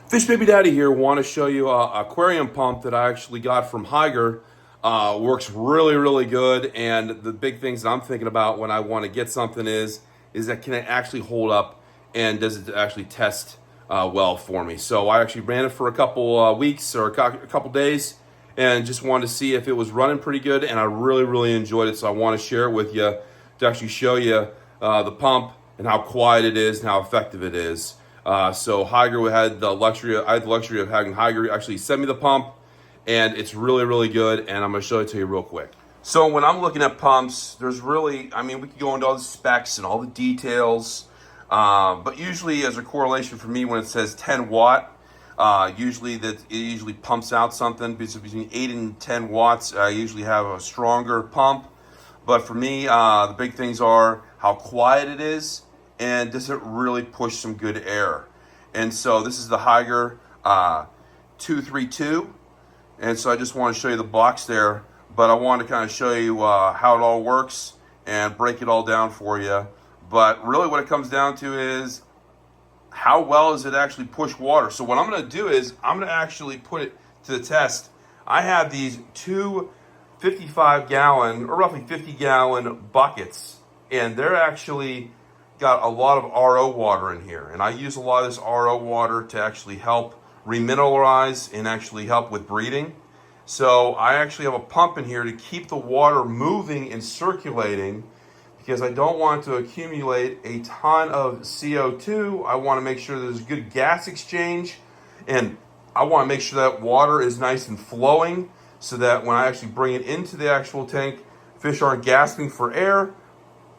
Fish Baby Daddy here. Want to show you a aquarium pump that I actually got from Hygger. Works really, really good. And the big things that I'm thinking about when I want to get something is that can it actually hold up and does it actually test well for me? So I actually ran it for a couple weeks or a couple days and just wanted to see if it was running pretty good. And I really, really enjoyed it. So I want to share it with you to actually show you the pump and how quiet it is and how effective it is. So Hygger I had the luxury of having Hygger actually send me the pump, and it's really, really good, and I'm going to show it to you real quick. So when I'm looking at pumps, there's really, we could go into all the specs and all the details, but usually as a correlation for me, when it says 10 watt, usually it usually pumps out something. Between 8 and 10 watts, I usually have a stronger pump. But for me, the big things are how quiet it is, and does it really push some good air? And so this is the Hygger 232. And so I just want to show you the box there, but I want to kind of show you how it all works and break it all down for you. But really what it comes down to is how well does it actually push water? So what I'm going to do is I'm going to actually put it to the test. I have these two 55-gallon or roughly 50-gallon buckets, and they're actually got a lot of RO water in here, and I use a lot of this RO water to actually help remineralize and actually help with breeding. So I actually have a pump in here to keep the water moving and circulating, because I don't want to accumulate a ton of CO2. I want to make sure there's good gas exchange, and I want to make sure that water is nice and flowing so that when I actually bring it into the actual tank, fish aren't gasping for air,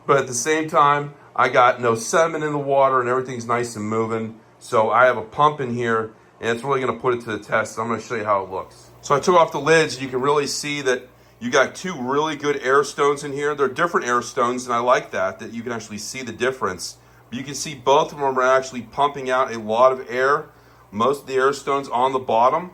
but at the same time, I got no sediment in the water and everything's nice and moving. So I have a pump in here, and it's really going to put it to the test. I'm going to show you how it looks. So I took off the lids. You can really see that you got two really good air stones in here. They're different air stones, and I like that you can actually see the difference. But you can see both of them are actually pumping out a lot of air. Most of the air stones on the bottom,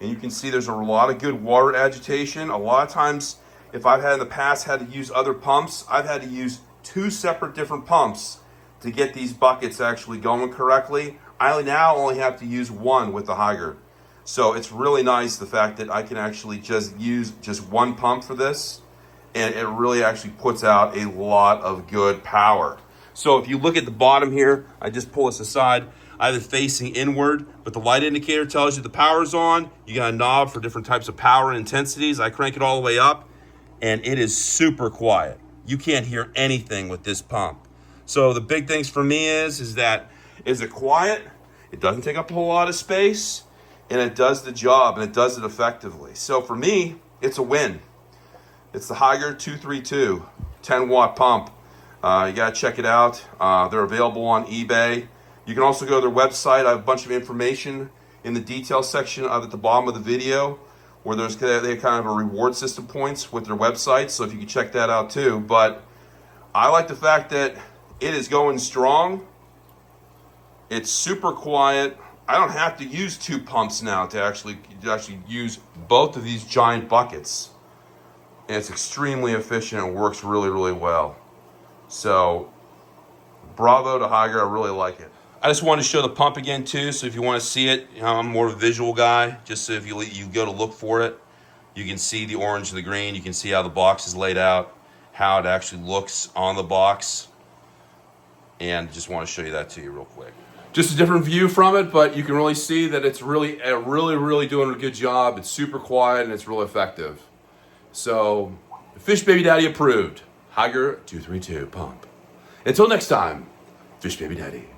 and you can see there's a lot of good water agitation. A lot of times, if I've had in the past had to use other pumps, I've had to use two separate different pumps to get these buckets actually going correctly. I now only have to use one with the Hygger. So it's really nice the fact that I can actually just use just one pump for this, and it really actually puts out a lot of good power. So if you look at the bottom here, I just pull this aside, I have it facing inward, but the light indicator tells you the power's on. You got a knob for different types of power and intensities. I crank it all the way up, and it is super quiet. You can't hear anything with this pump. So the big things for me is that, is it quiet? It doesn't take up a whole lot of space, and it does the job, and it does it effectively. So for me, it's a win. It's the Hygger 232 10-watt pump. You got to check it out. They're available on eBay. You can also go to their website. I have a bunch of information in the details section at the bottom of the video, where they kind of a reward system points with their website, so if you can check that out too. But I like the fact that it is going strong. It's super quiet. I don't have to use two pumps now to actually use both of these giant buckets. And it's extremely efficient and works really, really well. So bravo to Hygger, I really like it. I just wanted to show the pump again too, so if you want to see it, I'm more of a visual guy, just so if you go to look for it, you can see the orange and the green, you can see how the box is laid out, how it actually looks on the box, and just want to show you that to you real quick. Just a different view from it, but you can really see that it's really doing a good job. It's super quiet and it's really effective. So, Fish Baby Daddy approved. Hygger 232 pump. Until next time, Fish Baby Daddy.